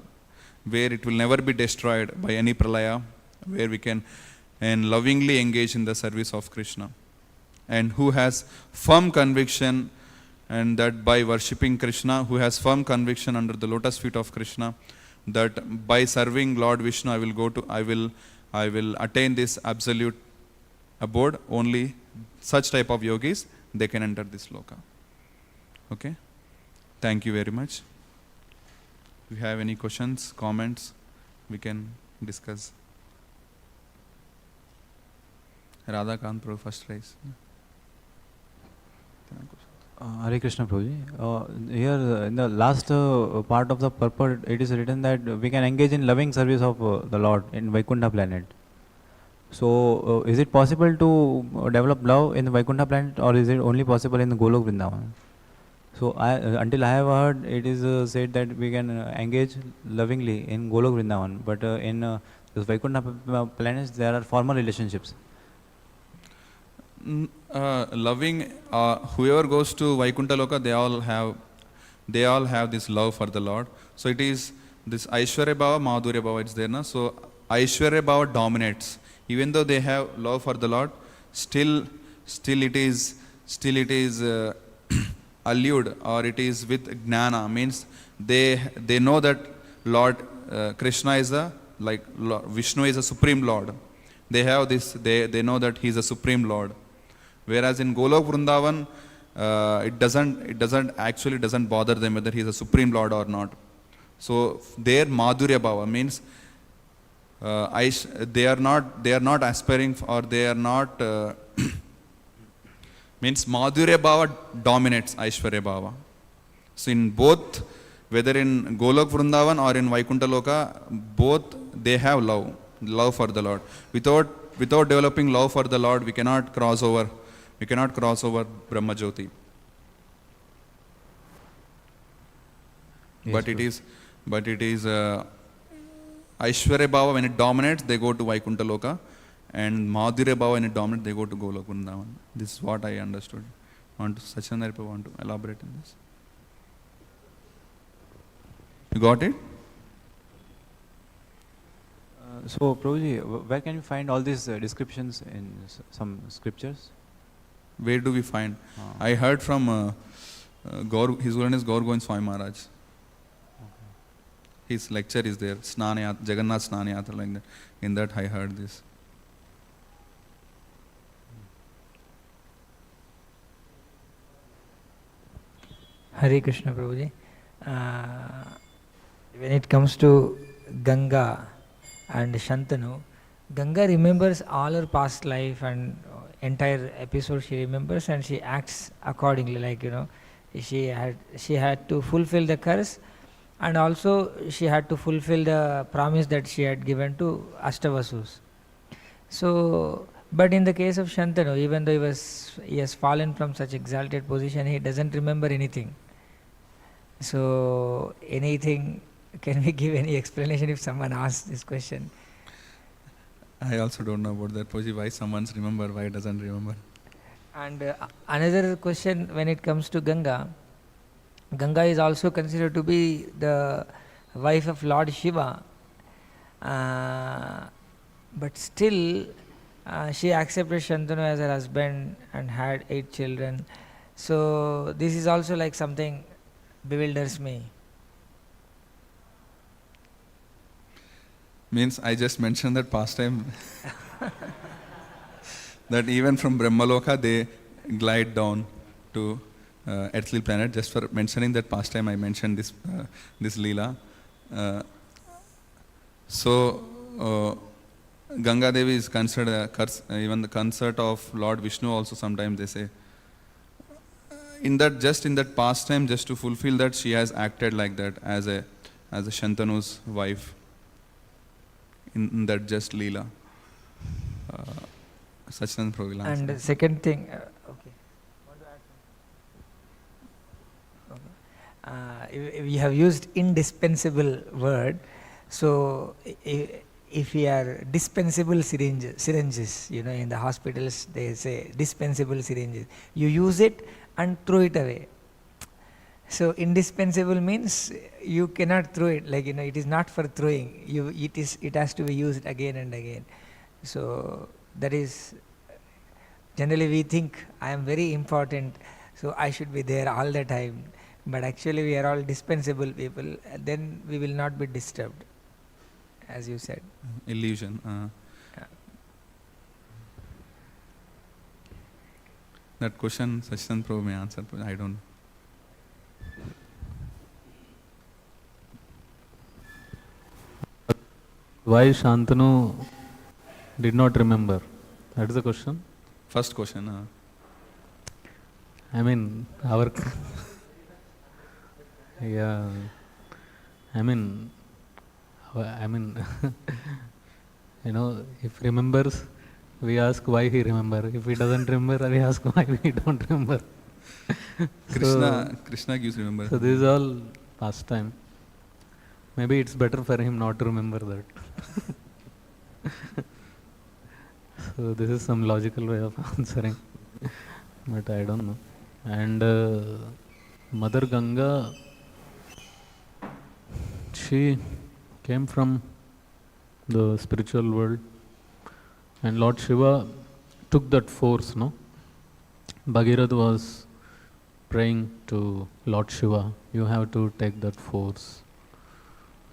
Speaker 1: where it will never be destroyed by any pralaya, where we can and lovingly engage in the service of Krishna. And who has firm conviction, and that by worshipping Krishna, who has firm conviction under the lotus feet of Krishna, that by serving Lord Vishnu, I will attain this absolute abode. Only such type of yogis, they can enter this loka. Okay? Thank you very much. If you have any questions, comments, we can discuss. Radhakant Prabhu, first raise.
Speaker 2: Hare Krishna Prabhuji. Here in the last part of the purport, it is written that we can engage in loving service of the Lord in Vaikuntha planet. So is it possible to develop love in the Vaikuntha planet, or is it only possible in the Golok Vrindavan? So until I have heard, it is said that we can engage lovingly in Golok Vrindavan, but in the Vaikuntha planets there are formal relationships.
Speaker 1: Loving, whoever goes to Vaikuntha Loka, they all have this love for the Lord. So it is this Aishwarya Bhava, Madhurya Bhava, it's there. Na? So Aishwarya Bhava dominates. Even though they have love for the Lord, still it is still it is allured or it is with jnana, means they know that Lord Krishna is Vishnu is a supreme Lord. They have this, they know that he is a supreme Lord. Whereas in Golok Vrindavan, it doesn't bother them whether he is a supreme Lord or not. So their Madhurya Bhava means they are not aspiring or they are not means Madhurya Bhava dominates Aishwarya Bhava. So in both, whether in Golok Vrindavan or in Vaikuntha Loka, both they have love for the Lord. Without developing love for the Lord, we cannot cross over Brahma Jyoti.
Speaker 2: Yes,
Speaker 1: But it is Aishwarya Bhava, when it dominates, they go to Vaikuntha Loka, and Madhurya Bhava, when it dominates, they go to Golok Vrindavan. This is what I understood. Sachinandra want to elaborate on this? You got it?
Speaker 2: So, Prabhuji, where can you find all these descriptions in some scriptures?
Speaker 1: Where do we find? I heard from his Holiness is Gaur Govind Swami Maharaj. His lecture is there, Jagannath Snanayatra, like that. In that I heard this.
Speaker 3: Hare Krishna, Prabhuji. When it comes to Ganga and Shantanu, Ganga remembers all her past life and entire episode she remembers, and she acts accordingly. Like, she had to fulfill the curse, and also she had to fulfill the promise that she had given to Ashtavasus. So, but in the case of Shantanu, even though he has fallen from such exalted position, he doesn't remember anything. So, can we give any explanation if someone asks this question?
Speaker 1: I also don't know about that, Poji, why someone's remember, why doesn't remember.
Speaker 3: And another question, when it comes to Ganga is also considered to be the wife of Lord Shiva, but still she accepted Shantanu as her husband and had 8 children. So this is also like something bewilders me.
Speaker 1: Means I just mentioned that past time that even from Brahmaloka they glide down to earthly planet. Just for mentioning that past time I mentioned this Leela. So Ganga Devi is considered even the consort of Lord Vishnu also sometimes they say. In that past time, just to fulfill that, she has acted like that as a Shantanu's wife. In that just Leela. Sachinand Prabhu will answer.
Speaker 3: And the second thing, okay. We have used indispensable word. So if we are dispensable syringes, in the hospitals they say dispensable syringes. You use it and throw it away. So indispensable means you cannot throw it, like it is not for throwing. It has to be used again and again. So that is, generally we think I am very important, so I should be there all the time. But actually we are all dispensable people, then we will not be disturbed, as you said.
Speaker 1: Illusion.
Speaker 3: Yeah.
Speaker 1: That question Sachinand Prabhu may answer, but I don't know.
Speaker 4: Why Shantanu did not remember? That is the question.
Speaker 1: First question.
Speaker 4: I mean, yeah. I mean, if remembers, we ask why he remember. If he doesn't remember, we ask why we don't remember.
Speaker 1: Krishna gives remember.
Speaker 4: So this is all past time. Maybe it's better for him not to remember that. So this is some logical way of answering, but I don't know. And Mother Ganga, she came from the spiritual world, and Lord Shiva took that force, Bhagirath was praying to Lord Shiva, you have to take that force.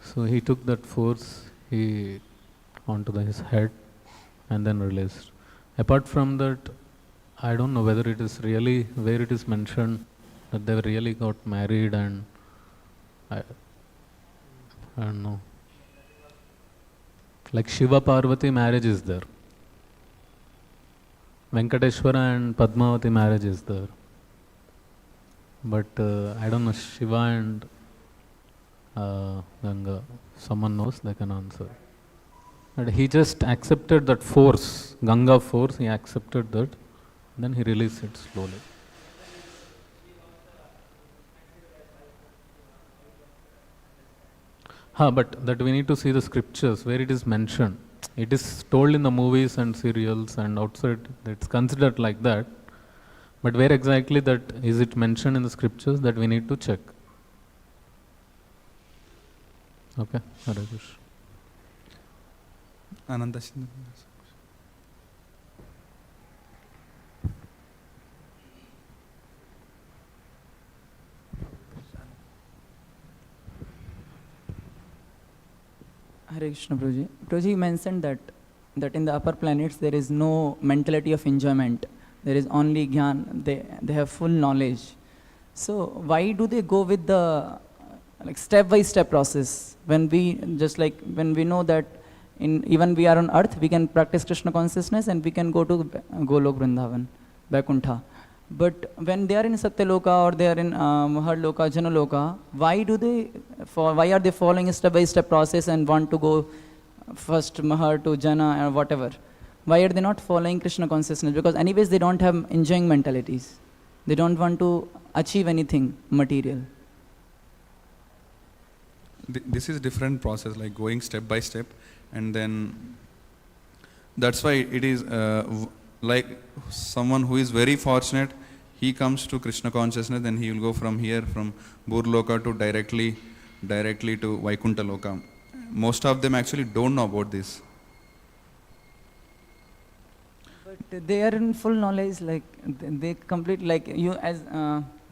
Speaker 4: So he took that force onto his head and then released. Apart from that, I don't know whether it is really where it is mentioned that they really got married, and I don't know. Like Shiva Parvati marriage is there. Venkateshwara and Padmavati marriage is there. But I don't know, Shiva and Ganga, someone knows, they can answer. But he just accepted that force, Ganga force, he accepted that, then he released it slowly. But that we need to see the scriptures where it is mentioned. It is told in the movies and serials and outside, it's considered like that. But where exactly that is it mentioned in the scriptures, that we need to check. Okay, Hare Krishna.
Speaker 1: Ananda.
Speaker 5: Hare Krishna, Prabhuji. Prabhuji, you mentioned that in the upper planets there is no mentality of enjoyment. There is only jnana. They have full knowledge. So why do they go with the step-by-step process when we know that even we are on earth, we can practice Krishna consciousness and we can go to Golok Vrindavan, Vaikuntha. But when they are in Satyaloka or they are in Maharloka, Janaloka, why are they following a step-by-step process and want to go first Mahar to Jana or whatever? Why are they not following Krishna consciousness? Because anyways they don't have enjoying mentalities. They don't want to achieve anything material.
Speaker 1: This is different process, like going step by step, and then that's why it is like someone who is very fortunate, he comes to Krishna consciousness, then he will go from here, from Burloka to directly to Vaikuntha Loka. Most of them actually don't know about this.
Speaker 5: But they are in full knowledge, like they complete, like you as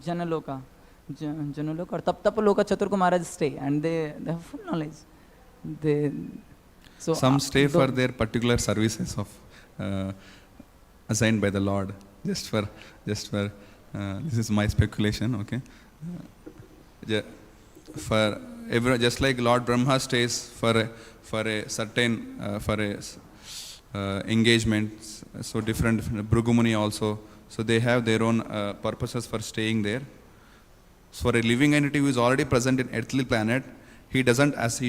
Speaker 5: Janaloka or Taptapaloka Chaturka Maharaj stay, and they have full knowledge.
Speaker 1: Some stay for their particular services of assigned by the Lord. Just for this is my speculation, okay? For everyone, just like Lord Brahma stays for a certain engagement, so different Bhrugumuni also, so they have their own purposes for staying there. So for a living entity who is already present in earthly planet, he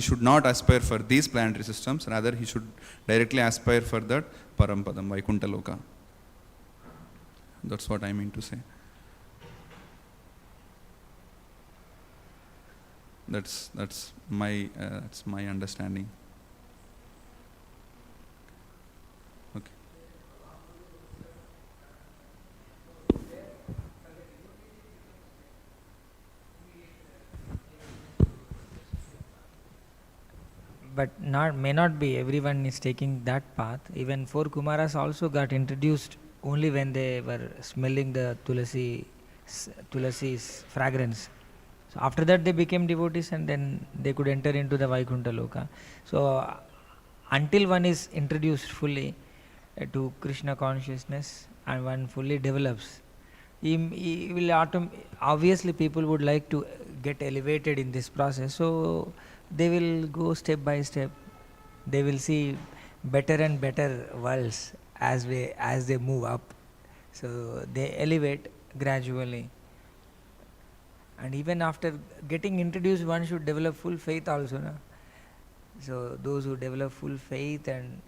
Speaker 1: should not aspire for these planetary systems, rather he should directly aspire for that Parampadam, Vaikuntha Loka. That's what I mean to say. That's my understanding. Okay.
Speaker 3: But may not be everyone is taking that path. Even 4 Kumaras also got introduced only when they were smelling the tulasi's fragrance. So after that they became devotees, and then they could enter into the Vaikuntha Loka. So until one is introduced fully to Krishna consciousness and one fully develops, he will obviously people would like to get elevated in this process. So they will go step by step. They will see better and better worlds as they move up. So they elevate gradually. And even after getting introduced, one should develop full faith also. No? So those who develop full faith and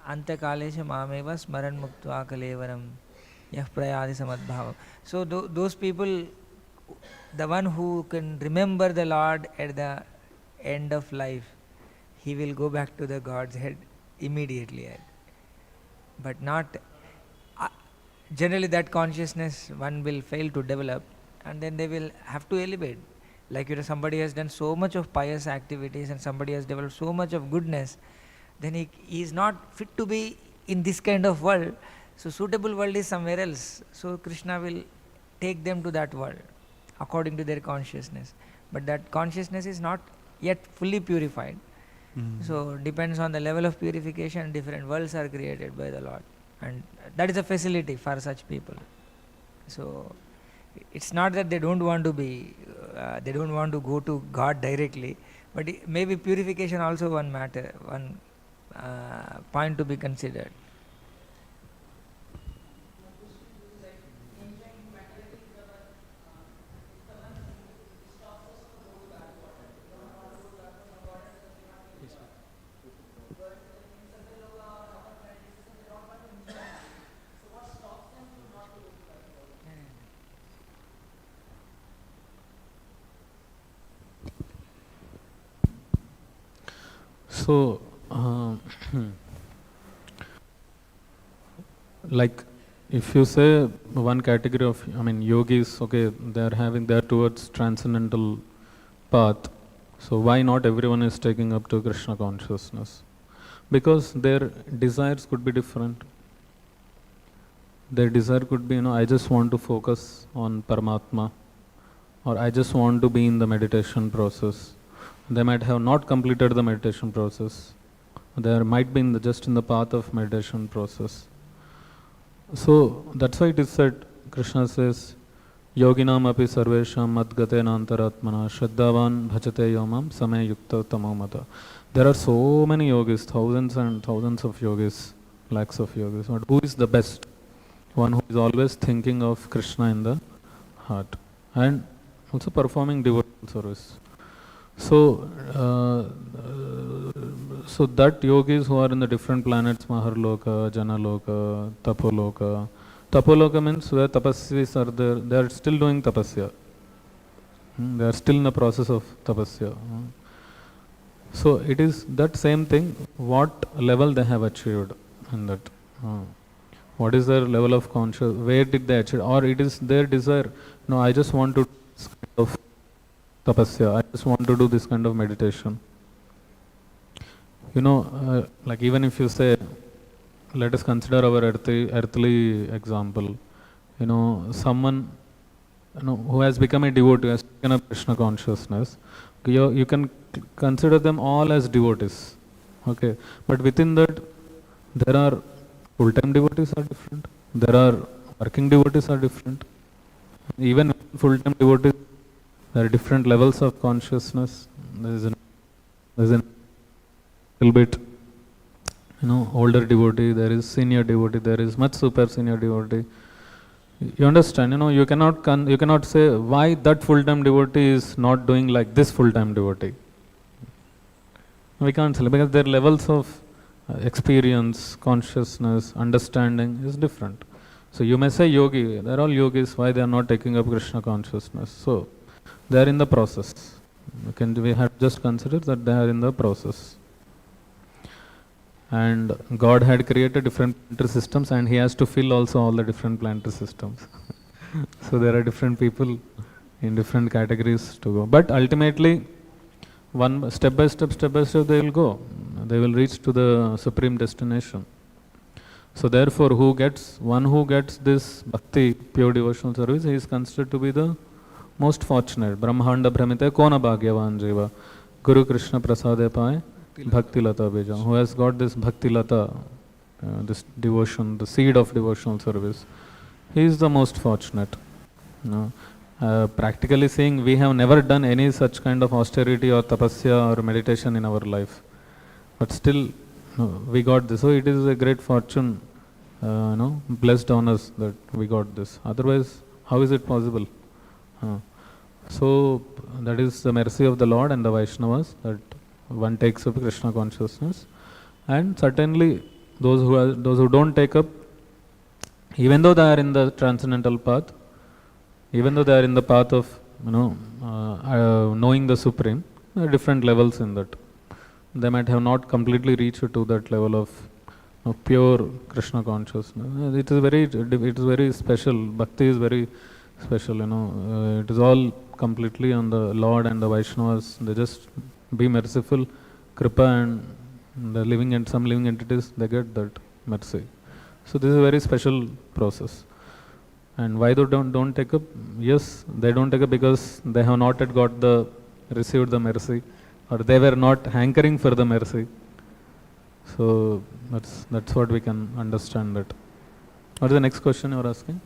Speaker 3: Antakalesha mameva smaran muktva kalevaram yah prayadi samadbhava. So those people, the one who can remember the Lord at the end of life, he will go back to the God's head immediately. But not generally that consciousness one will fail to develop, and then they will have to elevate. Like somebody has done so much of pious activities and somebody has developed so much of goodness, then he is not fit to be in this kind of world. So suitable world is somewhere else. So Krishna will take them to that world according to their consciousness. But that consciousness is not yet fully purified. So depends on the level of purification, different worlds are created by the Lord. And that is a facility for such people. So it's not that they don't want to be, they don't want to go to God directly, but maybe purification also one matter, one point to be considered.
Speaker 4: So, like if you say one category of, yogis, okay, they are towards transcendental path. So why not everyone is taking up to Krishna consciousness? Because their desires could be different. Their desire could be, I just want to focus on Paramatma, or I just want to be in the meditation process. They might have not completed the meditation process. They might be just in the path of meditation process. So that's why it is said, Krishna says, Yoginam api sarvesham madgatena antaratmana shraddhavan bhajate yomam samay yukta tamomata. There are so many yogis, thousands and thousands of yogis, lakhs of yogis. But who is the best? One who is always thinking of Krishna in the heart and also performing devotional service. So, so that yogis who are in the different planets, Maharloka, Janaloka, Tapoloka. Tapoloka means where tapasvis are there, they are still doing tapasya. They are still in the process of tapasya. So it is that same thing, what level they have achieved in that. What is their level of consciousness, where did they achieve, or it is their desire, no, I just want to do this kind of tapasya, I just want to do this kind of meditation. Like even if you say, let us consider our earthly example, someone who has become a devotee, has taken up Krishna consciousness, you can consider them all as devotees, okay, but within that there are full-time devotees are different, there are working devotees are different, even full-time devotees, there are different levels of consciousness. There is a little bit, older devotee, there is senior devotee, there is much super senior devotee. You understand, you cannot say why that full-time devotee is not doing like this full-time devotee. We can't say, because their levels of experience, consciousness, understanding is different. So you may say yogi, they are all yogis, why they are not taking up Krishna consciousness? So they are in the process. We have just considered that they are in the process. And God had created different planetary systems, and He has to fill also all the different planetary systems. So there are different people in different categories to go. But ultimately, one step by step they will go. They will reach to the supreme destination. So therefore, one who gets this bhakti, pure devotional service, he is considered to be the most fortunate. Brahmanda Brahmite Kona Bhagyavan Jiva. Guru Krishna Prasade Paye Bhakti Lata Bija. Who has got this Bhakti Lata, this devotion, the seed of devotional service. He is the most fortunate. Practically saying, we have never done any such kind of austerity or tapasya or meditation in our life. But still, we got this. So it is a great fortune, blessed on us that we got this. Otherwise, how is it possible? So that is the mercy of the Lord and the Vaishnavas, that one takes up Krishna consciousness. And certainly those who don't take up, even though they are in the transcendental path, even though they are in the path of knowing the Supreme, there are different levels in that. They might have not completely reached to that level of pure Krishna consciousness. It is very special. Bhakti is very special. It is all completely on the Lord and the Vaishnavas. They just be merciful, kripa, and some living entities, they get that mercy. So this is a very special process. And why they don't take up? Yes, they don't take up because they have not yet received the mercy, or they were not hankering for the mercy. So that's what we can understand that. What is the next question you are asking?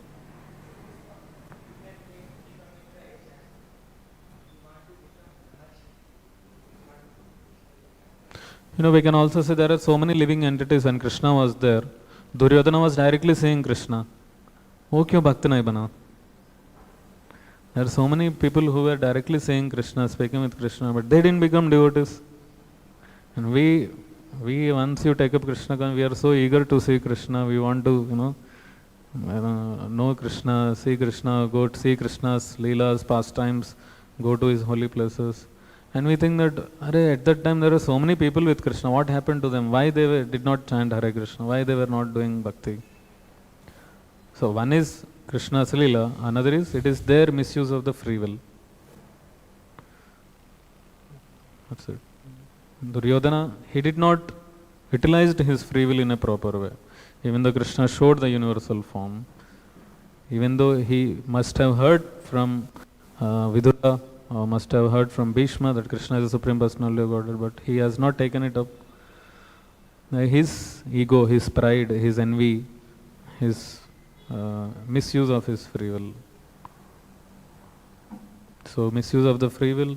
Speaker 4: We can also say there are so many living entities. When Krishna was there, Duryodhana was directly saying Krishna. वो क्यों भक्त नहीं बना? There are so many people who were directly saying Krishna, speaking with Krishna, but they didn't become devotees. And we once you take up Krishna, we are so eager to see Krishna. We want to, know Krishna, see Krishna, go to see Krishna's leelas, pastimes, go to his holy places. And we think that, at that time there were so many people with Krishna. What happened to them? Why they did not chant Hare Krishna? Why they were not doing bhakti? So one is Krishna's leela, another is it is their misuse of the free will. That's it. Duryodhana, he did not utilize his free will in a proper way. Even though Krishna showed the universal form, even though he must have heard from Vidura, or must have heard from Bhishma that Krishna is the Supreme Personality of Godhead, but he has not taken it up. His ego, his pride, his envy, his misuse of his free will. So misuse of the free will,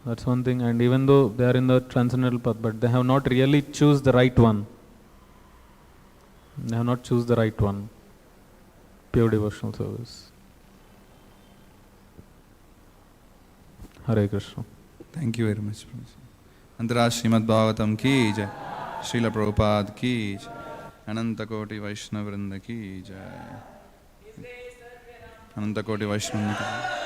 Speaker 4: that's one thing. And even though they are in the transcendental path, but they have not really choose the right one. They have not choose the right one. Pure devotional service. Hare Krishna.
Speaker 1: Thank you very much. Antara Śrīmad-Bhāgavatam ki jai. Srila Prabhupada ki jai. Ananta Koti Vaishnava Vrinda ki jai. Ananta Koti Vaishnava Vrinda ki jai.